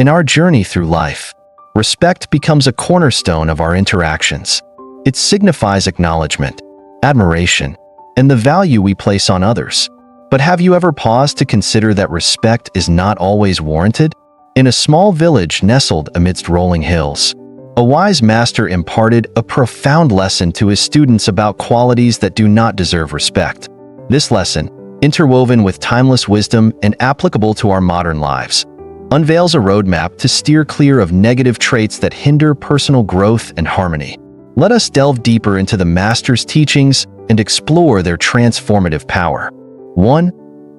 In our journey through life, respect becomes a cornerstone of our interactions. It signifies acknowledgement, admiration, and the value we place on others. But have you ever paused to consider that respect is not always warranted? In a small village nestled amidst rolling hills, a wise master imparted a profound lesson to his students about qualities that do not deserve respect. This lesson, interwoven with timeless wisdom and applicable to our modern lives, unveils a roadmap to steer clear of negative traits that hinder personal growth and harmony. Let us delve deeper into the master's teachings and explore their transformative power. 1.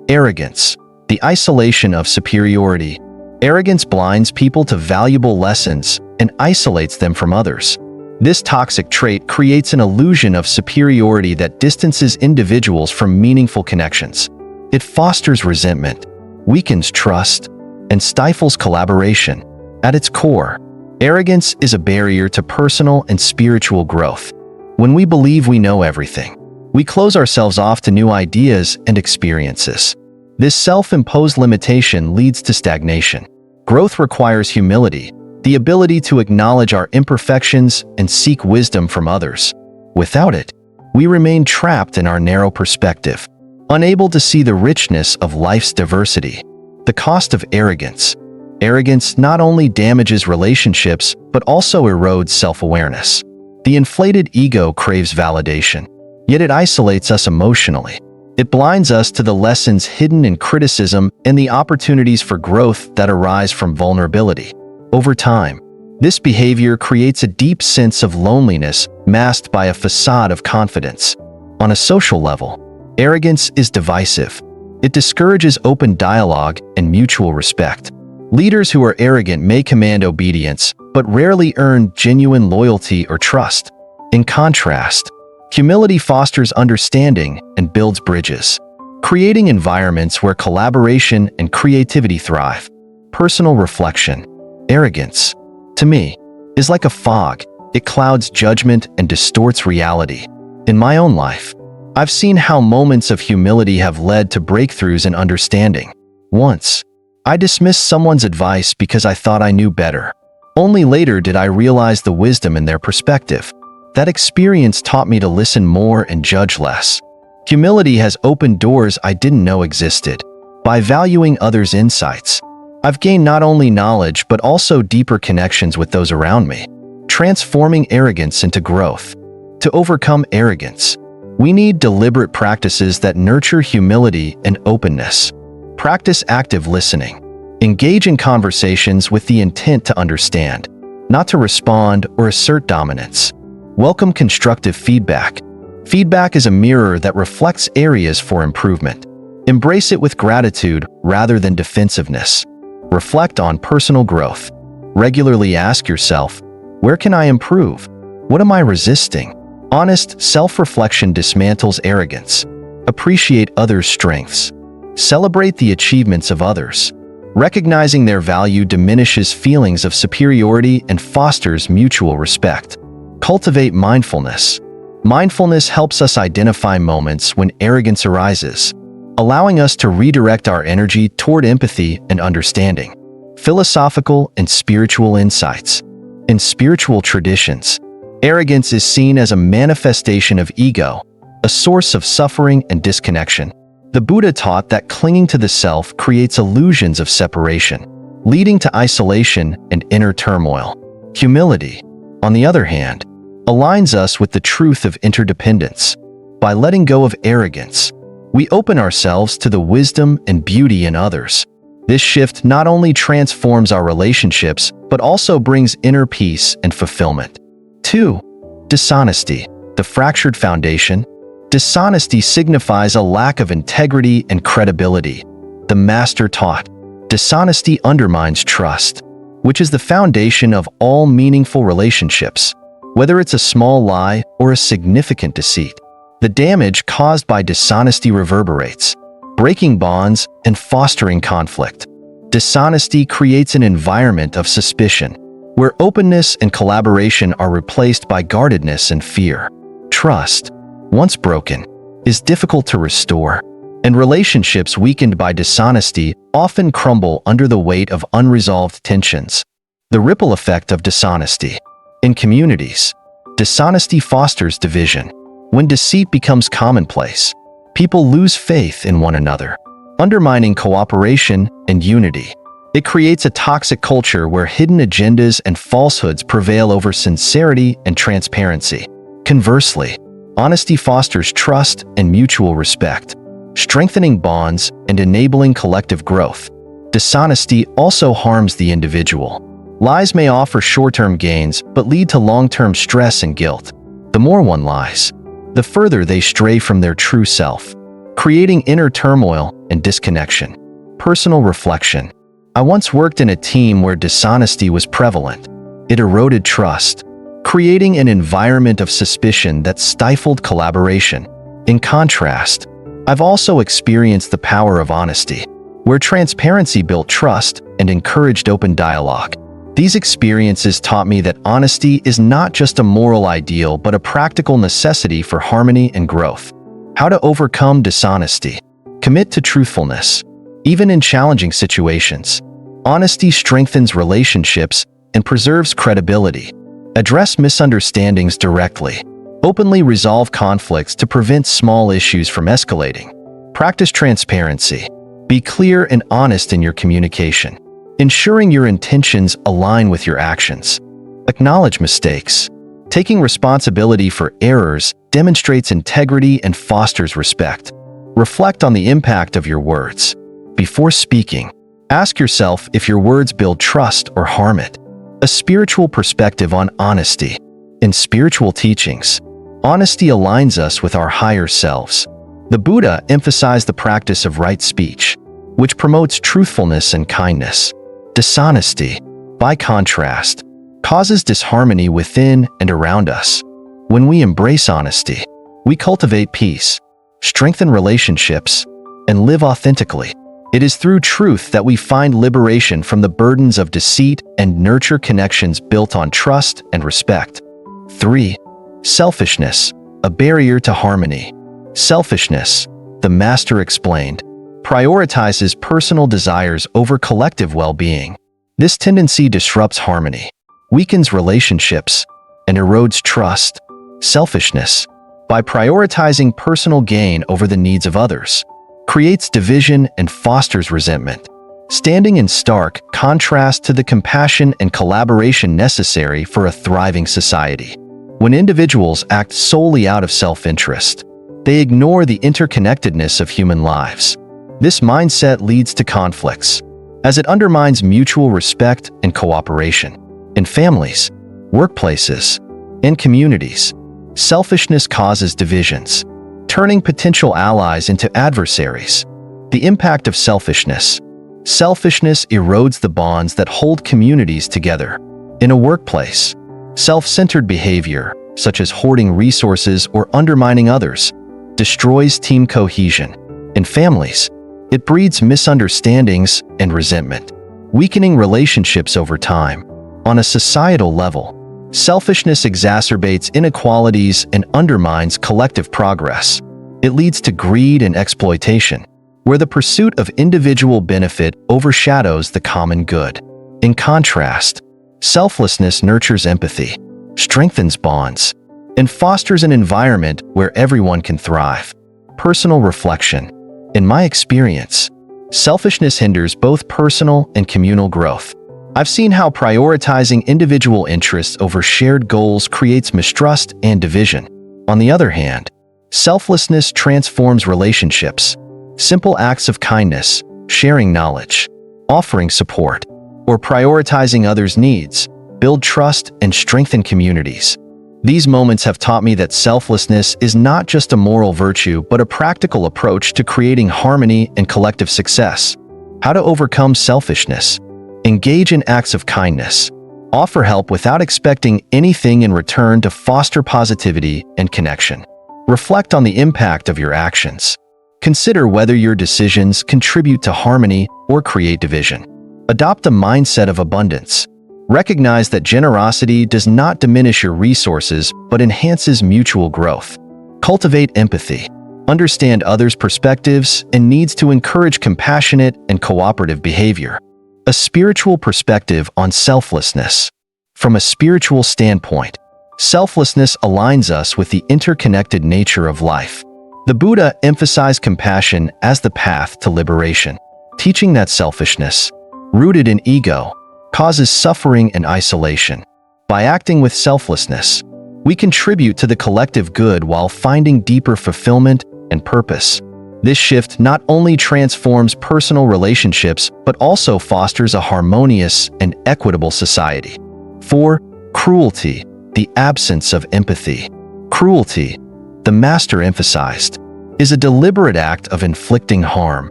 Arrogance, the isolation of superiority. Arrogance blinds people to valuable lessons and isolates them from others. This toxic trait creates an illusion of superiority that distances individuals from meaningful connections. It fosters resentment, weakens trust, and stifles collaboration. At its core, arrogance is a barrier to personal and spiritual growth. When we believe we know everything, we close ourselves off to new ideas and experiences. This self-imposed limitation leads to stagnation. Growth requires humility, the ability to acknowledge our imperfections and seek wisdom from others. Without it, we remain trapped in our narrow perspective, unable to see the richness of life's diversity. The cost of arrogance. Arrogance not only damages relationships, but also erodes self-awareness. The inflated ego craves validation, yet it isolates us emotionally. It blinds us to the lessons hidden in criticism and the opportunities for growth that arise from vulnerability. Over time, this behavior creates a deep sense of loneliness masked by a facade of confidence. On a social level, arrogance is divisive. It discourages open dialogue and mutual respect. Leaders who are arrogant may command obedience, but rarely earn genuine loyalty or trust. In contrast, humility fosters understanding and builds bridges, creating environments where collaboration and creativity thrive. Personal reflection. Arrogance, to me, is like a fog. It clouds judgment and distorts reality. In my own life, I've seen how moments of humility have led to breakthroughs in understanding. Once, I dismissed someone's advice because I thought I knew better. Only later did I realize the wisdom in their perspective. That experience taught me to listen more and judge less. Humility has opened doors I didn't know existed. By valuing others' insights, I've gained not only knowledge but also deeper connections with those around me, transforming arrogance into growth. To overcome arrogance, we need deliberate practices that nurture humility and openness. Practice active listening. Engage in conversations with the intent to understand, not to respond or assert dominance. Welcome constructive feedback. Feedback is a mirror that reflects areas for improvement. Embrace it with gratitude rather than defensiveness. Reflect on personal growth. Regularly ask yourself, where can I improve? What am I resisting? Honest self-reflection dismantles arrogance. Appreciate others' strengths. Celebrate the achievements of others. Recognizing their value diminishes feelings of superiority and fosters mutual respect. Cultivate mindfulness. Mindfulness helps us identify moments when arrogance arises, allowing us to redirect our energy toward empathy and understanding. Philosophical and spiritual insights. In spiritual traditions, arrogance is seen as a manifestation of ego, a source of suffering and disconnection. The Buddha taught that clinging to the self creates illusions of separation, leading to isolation and inner turmoil. Humility, on the other hand, aligns us with the truth of interdependence. By letting go of arrogance, we open ourselves to the wisdom and beauty in others. This shift not only transforms our relationships, but also brings inner peace and fulfillment. 2. Dishonesty, the fractured foundation. Dishonesty signifies a lack of integrity and credibility. The master taught, dishonesty undermines trust, which is the foundation of all meaningful relationships. Whether it's a small lie or a significant deceit, the damage caused by dishonesty reverberates, breaking bonds and fostering conflict. Dishonesty creates an environment of suspicion, where openness and collaboration are replaced by guardedness and fear. Trust, once broken, is difficult to restore. and relationships weakened by dishonesty often crumble under the weight of unresolved tensions. The ripple effect of dishonesty. In communities, dishonesty fosters division. When deceit becomes commonplace, people lose faith in one another, undermining cooperation and unity. It creates a toxic culture where hidden agendas and falsehoods prevail over sincerity and transparency. Conversely, honesty fosters trust and mutual respect, strengthening bonds and enabling collective growth. Dishonesty also harms the individual. Lies may offer short-term gains but lead to long-term stress and guilt. The more one lies, the further they stray from their true self, creating inner turmoil and disconnection. Personal reflection. I once worked in a team where dishonesty was prevalent. It eroded trust, creating an environment of suspicion that stifled collaboration. In contrast, I've also experienced the power of honesty, where transparency built trust and encouraged open dialogue. These experiences taught me that honesty is not just a moral ideal but a practical necessity for harmony and growth. How to overcome dishonesty. Commit to truthfulness. Even in challenging situations, honesty strengthens relationships and preserves credibility. Address misunderstandings directly. Openly resolve conflicts to prevent small issues from escalating. Practice transparency. Be clear and honest in your communication, ensuring your intentions align with your actions. Acknowledge mistakes. Taking responsibility for errors demonstrates integrity and fosters respect. Reflect on the impact of your words. Before speaking, ask yourself if your words build trust or harm it. A spiritual perspective on honesty. In spiritual teachings, honesty aligns us with our higher selves. The Buddha emphasized the practice of right speech, which promotes truthfulness and kindness. Dishonesty, by contrast, causes disharmony within and around us. When we embrace honesty, we cultivate peace, strengthen relationships, and live authentically. It is through truth that we find liberation from the burdens of deceit and nurture connections built on trust and respect. 3. Selfishness, a barrier to harmony. Selfishness, the master explained, prioritizes personal desires over collective well-being. This tendency disrupts harmony, weakens relationships, and erodes trust. Selfishness, by prioritizing personal gain over the needs of others, creates division and fosters resentment, standing in stark contrast to the compassion and collaboration necessary for a thriving society. When individuals act solely out of self-interest, they ignore the interconnectedness of human lives. This mindset leads to conflicts, as it undermines mutual respect and cooperation. In families, workplaces, and communities, selfishness causes divisions, turning potential allies into adversaries. The impact of selfishness. Selfishness erodes the bonds that hold communities together. In a workplace, self-centered behavior, such as hoarding resources or undermining others, destroys team cohesion. In families, it breeds misunderstandings and resentment, weakening relationships over time. On a societal level, selfishness exacerbates inequalities and undermines collective progress. It leads to greed and exploitation, where the pursuit of individual benefit overshadows the common good. In contrast, selflessness nurtures empathy, strengthens bonds, and fosters an environment where everyone can thrive. Personal reflection. In my experience, selfishness hinders both personal and communal growth. I've seen how prioritizing individual interests over shared goals creates mistrust and division. On the other hand, selflessness transforms relationships. Simple acts of kindness, sharing knowledge, offering support, or prioritizing others' needs build trust and strengthen communities. These moments have taught me that selflessness is not just a moral virtue but a practical approach to creating harmony and collective success. How to overcome selfishness. Engage in acts of kindness. Offer help without expecting anything in return to foster positivity and connection. Reflect on the impact of your actions. Consider whether your decisions contribute to harmony or create division. Adopt a mindset of abundance. Recognize that generosity does not diminish your resources but enhances mutual growth. Cultivate empathy. understand others' perspectives, and needs to encourage compassionate and cooperative behavior. A spiritual perspective on selflessness. From a spiritual standpoint, selflessness aligns us with the interconnected nature of life. The Buddha emphasized compassion as the path to liberation, teaching that selfishness, rooted in ego, causes suffering and isolation. By acting with selflessness, we contribute to the collective good while finding deeper fulfillment and purpose. This shift not only transforms personal relationships but also fosters a harmonious and equitable society. 4. Cruelty, the absence of empathy. Cruelty, the master emphasized, is a deliberate act of inflicting harm.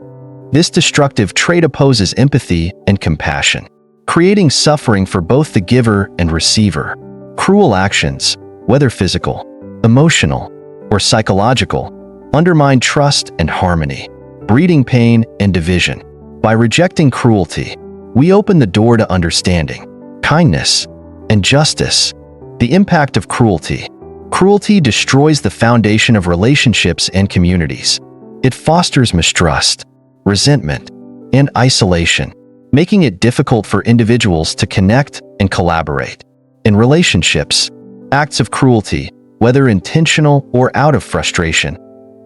This destructive trait opposes empathy and compassion, creating suffering for both the giver and receiver. Cruel actions, whether physical, emotional, or psychological, undermine trust and harmony, breeding pain and division. By rejecting cruelty, we open the door to understanding, kindness, and justice. The impact of cruelty. Cruelty destroys the foundation of relationships and communities. It fosters mistrust, resentment, and isolation, making it difficult for individuals to connect and collaborate. In relationships, acts of cruelty, whether intentional or out of frustration,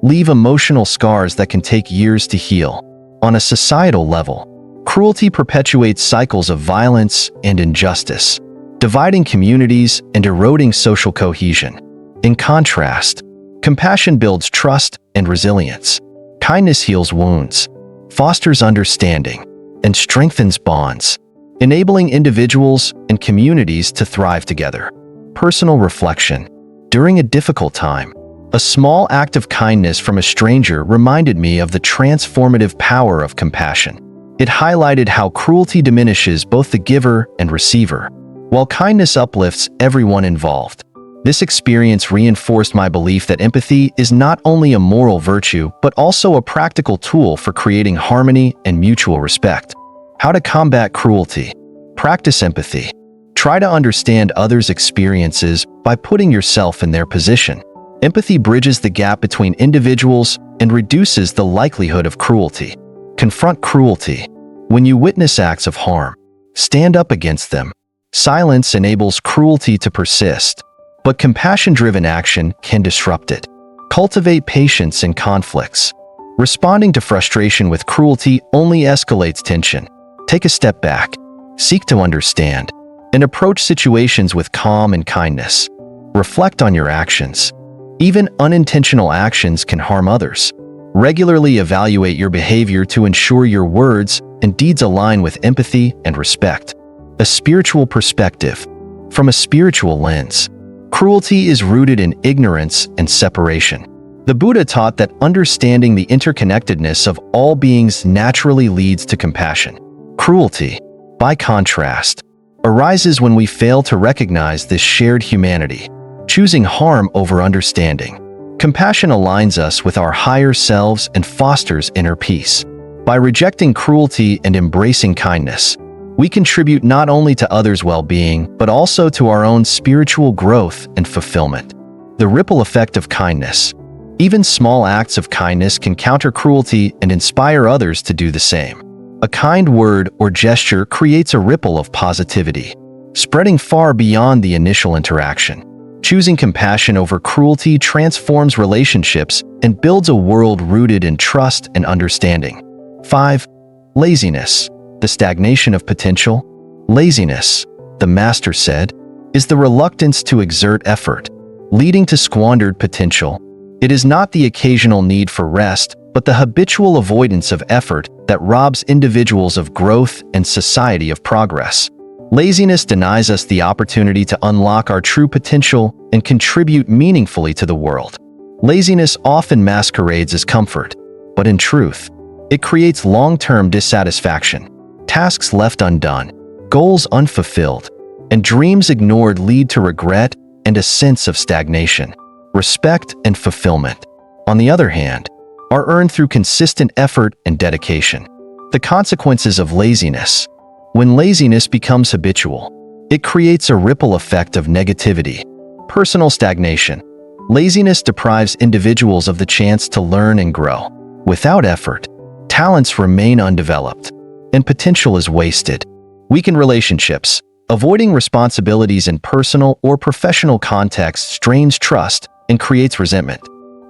leave emotional scars that can take years to heal. On a societal level, cruelty perpetuates cycles of violence and injustice, dividing communities and eroding social cohesion. In contrast, compassion builds trust and resilience. Kindness heals wounds, fosters understanding, and strengthens bonds, enabling individuals and communities to thrive together. Personal reflection. During a difficult time, a small act of kindness from a stranger reminded me of the transformative power of compassion. It highlighted how cruelty diminishes both the giver and receiver, while kindness uplifts everyone involved. This experience reinforced my belief that empathy is not only a moral virtue but also a practical tool for creating harmony and mutual respect. How to combat cruelty. Practice empathy. Try to understand others' experiences by putting yourself in their position. Empathy bridges the gap between individuals and reduces the likelihood of cruelty. Confront cruelty. When you witness acts of harm, stand up against them. Silence enables cruelty to persist, but compassion-driven action can disrupt it. Cultivate patience in conflicts. Responding to frustration with cruelty only escalates tension. Take a step back, seek to understand, and approach situations with calm and kindness. Reflect on your actions. Even unintentional actions can harm others. Regularly evaluate your behavior to ensure your words and deeds align with empathy and respect. A spiritual perspective. From a spiritual lens, cruelty is rooted in ignorance and separation. The Buddha taught that understanding the interconnectedness of all beings naturally leads to compassion. Cruelty, by contrast, arises when we fail to recognize this shared humanity, choosing harm over understanding. Compassion aligns us with our higher selves and fosters inner peace. By rejecting cruelty and embracing kindness, we contribute not only to others' well-being, but also to our own spiritual growth and fulfillment. The ripple effect of kindness. Even small acts of kindness can counter cruelty and inspire others to do the same. A kind word or gesture creates a ripple of positivity, spreading far beyond the initial interaction. Choosing compassion over cruelty transforms relationships and builds a world rooted in trust and understanding. 5. Laziness. The stagnation of potential. Laziness, the master said, is the reluctance to exert effort, leading to squandered potential. It is not the occasional need for rest, but the habitual avoidance of effort that robs individuals of growth and society of progress. Laziness denies us the opportunity to unlock our true potential and contribute meaningfully to the world. Laziness often masquerades as comfort, but in truth, it creates long-term dissatisfaction. Tasks left undone, goals unfulfilled, and dreams ignored lead to regret and a sense of stagnation. Respect and fulfillment, on the other hand, are earned through consistent effort and dedication. The consequences of laziness. When laziness becomes habitual, it creates a ripple effect of negativity, personal stagnation, Laziness deprives individuals of the chance to learn and grow. Without effort, talents remain undeveloped, and potential is wasted. Weaken relationships. Avoiding responsibilities in personal or professional contexts strains trust and creates resentment.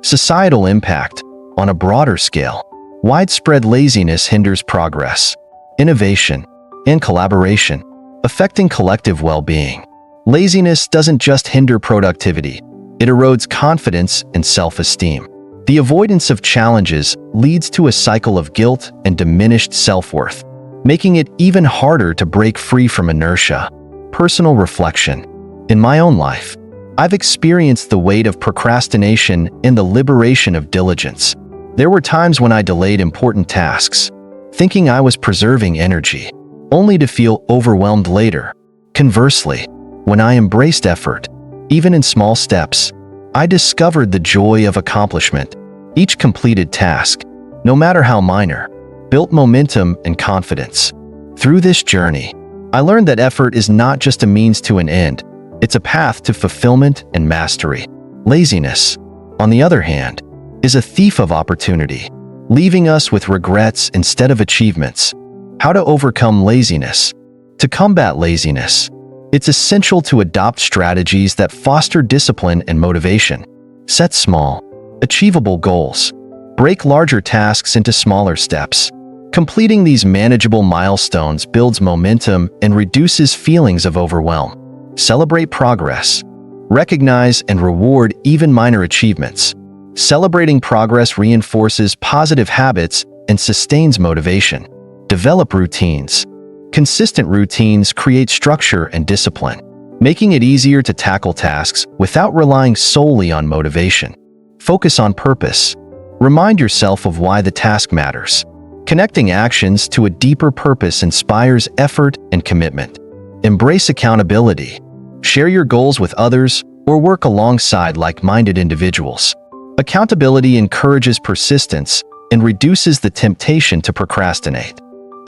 Societal impact. On a broader scale, widespread laziness hinders progress, innovation, and collaboration, affecting collective well-being. Laziness doesn't just hinder productivity, it erodes confidence and self-esteem. The avoidance of challenges leads to a cycle of guilt and diminished self-worth, making it even harder to break free from inertia. Personal reflection. In my own life, I've experienced the weight of procrastination and the liberation of diligence. There were times when I delayed important tasks, thinking I was preserving energy, only to feel overwhelmed later. Conversely, when I embraced effort, even in small steps, I discovered the joy of accomplishment. Each completed task, no matter how minor, built momentum and confidence. Through this journey, I learned that effort is not just a means to an end, it's a path to fulfillment and mastery. Laziness, on the other hand, is a thief of opportunity, leaving us with regrets instead of achievements. How to overcome laziness? To combat laziness, it's essential to adopt strategies that foster discipline and motivation. Set small, achievable goals. Break larger tasks into smaller steps. Completing these manageable milestones builds momentum and reduces feelings of overwhelm. Celebrate progress. Recognize and reward even minor achievements. Celebrating progress reinforces positive habits and sustains motivation. Develop routines. Consistent routines create structure and discipline, making it easier to tackle tasks without relying solely on motivation. Focus on purpose. Remind yourself of why the task matters. Connecting actions to a deeper purpose inspires effort and commitment. Embrace accountability. Share your goals with others or work alongside like-minded individuals. Accountability encourages persistence and reduces the temptation to procrastinate.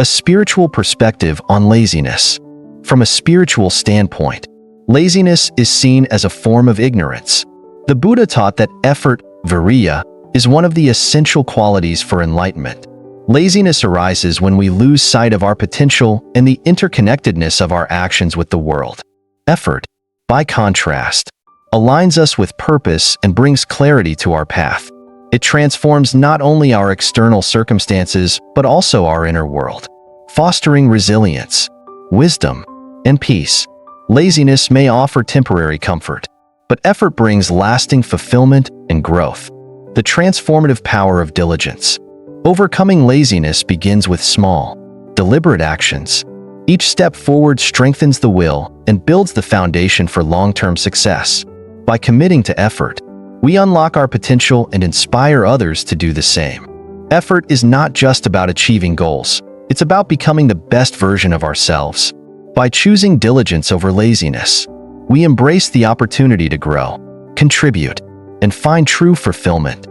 A spiritual perspective on laziness. From a spiritual standpoint, laziness is seen as a form of ignorance. The Buddha taught that effort, virya, is one of the essential qualities for enlightenment. Laziness arises when we lose sight of our potential and the interconnectedness of our actions with the world. Effort, by contrast, aligns us with purpose and brings clarity to our path. It transforms not only our external circumstances, but also our inner world, fostering resilience, wisdom, and peace. Laziness may offer temporary comfort, but effort brings lasting fulfillment and growth. The transformative power of diligence. Overcoming laziness begins with small, deliberate actions. Each step forward strengthens the will and builds the foundation for long-term success. By committing to effort, we unlock our potential and inspire others to do the same. Effort is not just about achieving goals, it's about becoming the best version of ourselves. By choosing diligence over laziness, we embrace the opportunity to grow, contribute, and find true fulfillment.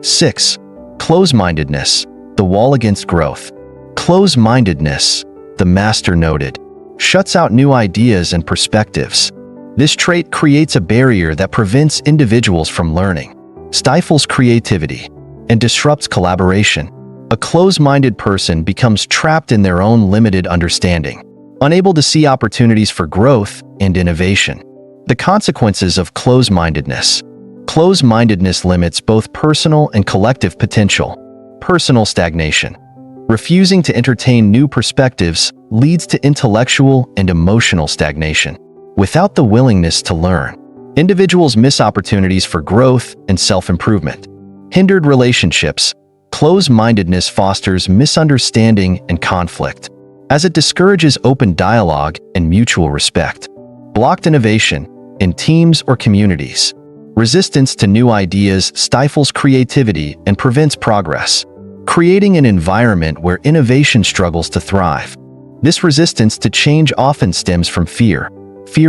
6. Close-mindedness, the wall against growth. Close-mindedness, the master noted, shuts out new ideas and perspectives. This trait creates a barrier that prevents individuals from learning, stifles creativity, and disrupts collaboration. A close-minded person becomes trapped in their own limited understanding, unable to see opportunities for growth and innovation. The consequences of close-mindedness. Close-mindedness limits both personal and collective potential. Personal stagnation. Refusing to entertain new perspectives leads to intellectual and emotional stagnation. Without the willingness to learn, individuals miss opportunities for growth and self-improvement. Hindered relationships. Close-mindedness fosters misunderstanding and conflict, as it discourages open dialogue and mutual respect. Blocked innovation in teams or communities. Resistance to new ideas stifles creativity and prevents progress, creating an environment where innovation struggles to thrive. This resistance to change often stems from fear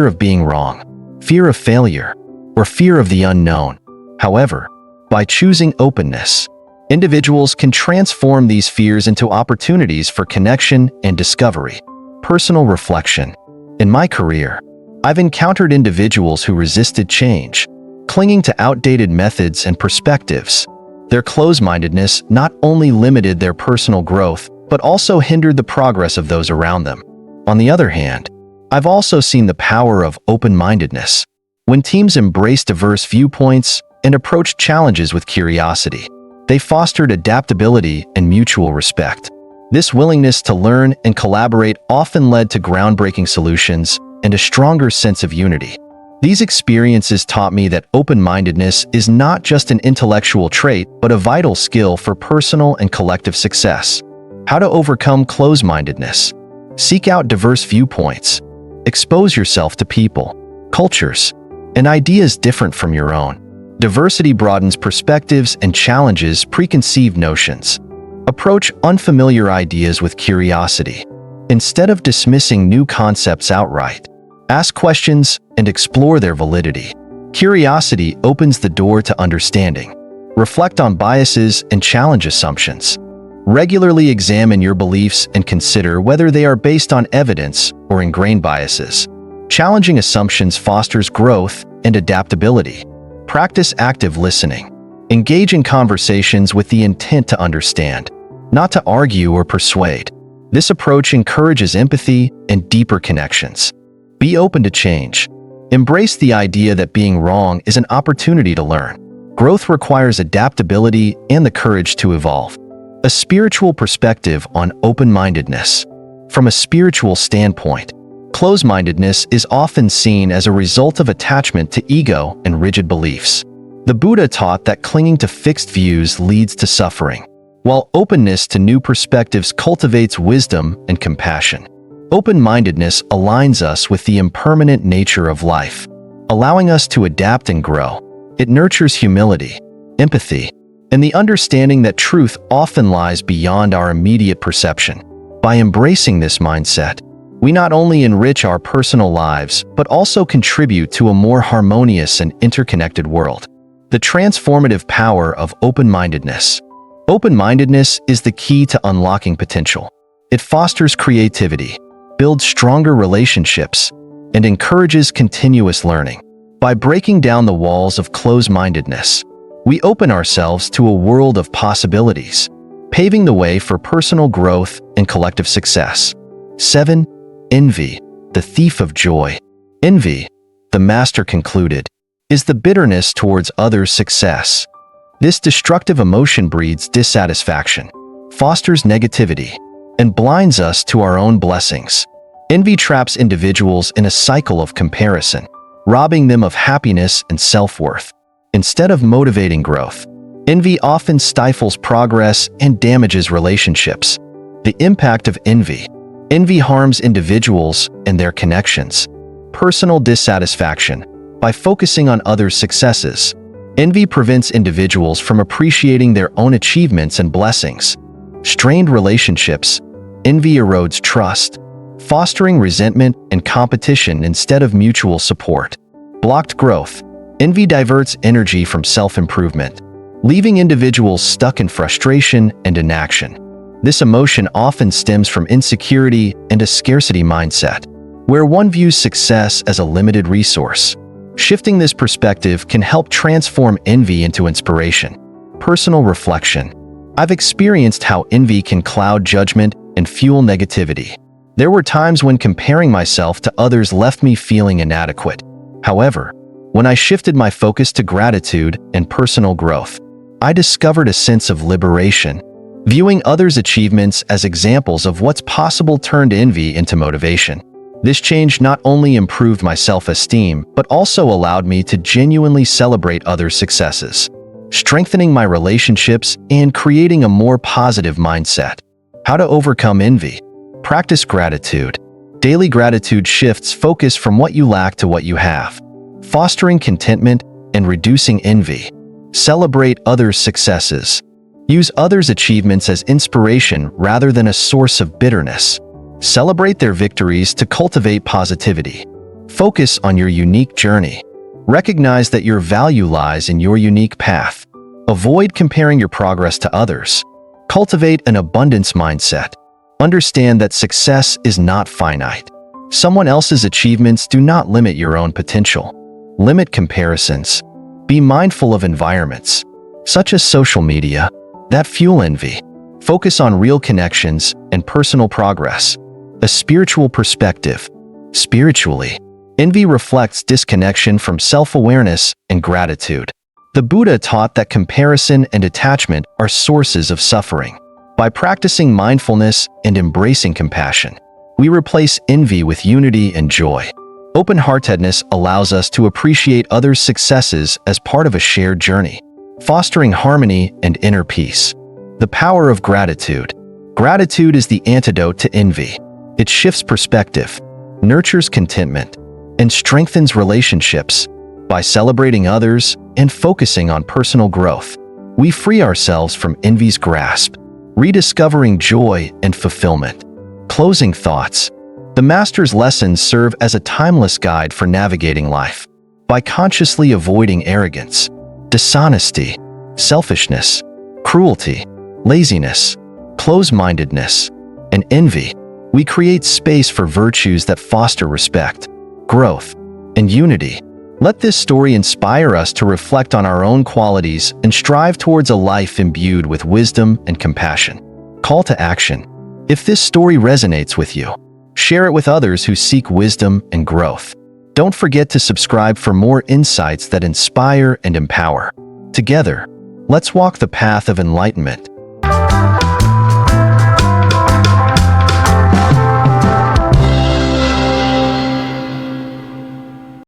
of being wrong, fear of failure, or fear of the unknown. However, by choosing openness, individuals can transform these fears into opportunities for connection and discovery. Personal reflection. In my career, I've encountered individuals who resisted change, clinging to outdated methods and perspectives. Their closed-mindedness not only limited their personal growth, but also hindered the progress of those around them. On the other hand, I've also seen the power of open-mindedness. When teams embrace diverse viewpoints and approach challenges with curiosity, they fostered adaptability and mutual respect. This willingness to learn and collaborate often led to groundbreaking solutions and a stronger sense of unity. These experiences taught me that open-mindedness is not just an intellectual trait, but a vital skill for personal and collective success. How to overcome closed-mindedness? Seek out diverse viewpoints. Expose yourself to people, cultures, and ideas different from your own. Diversity broadens perspectives and challenges preconceived notions. Approach unfamiliar ideas with curiosity. Instead of dismissing new concepts outright, ask questions and explore their validity. Curiosity opens the door to understanding. Reflect on biases and challenge assumptions. Regularly examine your beliefs and consider whether they are based on evidence or ingrained biases. Challenging assumptions fosters growth and adaptability. Practice active listening. Engage in conversations with the intent to understand, not to argue or persuade. This approach encourages empathy and deeper connections. Be open to change. Embrace the idea that being wrong is an opportunity to learn. Growth requires adaptability and the courage to evolve. A spiritual perspective on open-mindedness. From a spiritual standpoint, closed-mindedness is often seen as a result of attachment to ego and rigid beliefs. The Buddha taught that clinging to fixed views leads to suffering, while openness to new perspectives cultivates wisdom and compassion. Open-mindedness aligns us with the impermanent nature of life, allowing us to adapt and grow. It nurtures humility, empathy, and the understanding that truth often lies beyond our immediate perception. By embracing this mindset, we not only enrich our personal lives, but also contribute to a more harmonious and interconnected world. The transformative power of open-mindedness. Open-mindedness is the key to unlocking potential. It fosters creativity, builds stronger relationships, and encourages continuous learning. By breaking down the walls of closed-mindedness, we open ourselves to a world of possibilities, paving the way for personal growth and collective success. 7. Envy, the thief of joy. Envy, the master concluded, is the bitterness towards others' success. This destructive emotion breeds dissatisfaction, fosters negativity, and blinds us to our own blessings. Envy traps individuals in a cycle of comparison, robbing them of happiness and self-worth. Instead of motivating growth, envy often stifles progress and damages relationships. The impact of envy. Envy harms individuals and their connections. Personal dissatisfaction. By focusing on others' successes, envy prevents individuals from appreciating their own achievements and blessings. Strained relationships. Envy erodes trust, fostering resentment and competition instead of mutual support. Blocked growth. Envy diverts energy from self-improvement, leaving individuals stuck in frustration and inaction. This emotion often stems from insecurity and a scarcity mindset, where one views success as a limited resource. Shifting this perspective can help transform envy into inspiration. Personal reflection. I've experienced how envy can cloud judgment and fuel negativity. There were times when comparing myself to others left me feeling inadequate. However, when I shifted my focus to gratitude and personal growth, I discovered a sense of liberation. Viewing others' achievements as examples of what's possible turned envy into motivation. This change not only improved my self-esteem, but also allowed me to genuinely celebrate others' successes, strengthening my relationships and creating a more positive mindset. How to overcome envy. Practice gratitude. Daily gratitude shifts focus from what you lack to what you have, fostering contentment and reducing envy. Celebrate others' successes. Use others' achievements as inspiration rather than a source of bitterness. Celebrate their victories to cultivate positivity. Focus on your unique journey. Recognize that your value lies in your unique path. Avoid comparing your progress to others. Cultivate an abundance mindset. Understand that success is not finite. Someone else's achievements do not limit your own potential. Limit comparisons. Be mindful of environments, such as social media, that fuel envy. Focus on real connections and personal progress. A spiritual perspective. Spiritually, envy reflects disconnection from self-awareness and gratitude. The Buddha taught that comparison and attachment are sources of suffering. By practicing mindfulness and embracing compassion, we replace envy with unity and joy. Open-heartedness allows us to appreciate others' successes as part of a shared journey, fostering harmony and inner peace. The power of gratitude. Gratitude is the antidote to envy. It shifts perspective, nurtures contentment, and strengthens relationships. By celebrating others and focusing on personal growth, we free ourselves from envy's grasp, rediscovering joy and fulfillment. Closing thoughts. The Master's lessons serve as a timeless guide for navigating life. By consciously avoiding arrogance, dishonesty, selfishness, cruelty, laziness, close-mindedness, and envy, we create space for virtues that foster respect, growth, and unity. Let this story inspire us to reflect on our own qualities and strive towards a life imbued with wisdom and compassion. Call to action. If this story resonates with you, share it with others who seek wisdom and growth. Don't forget to subscribe for more insights that inspire and empower. Together, let's walk the path of enlightenment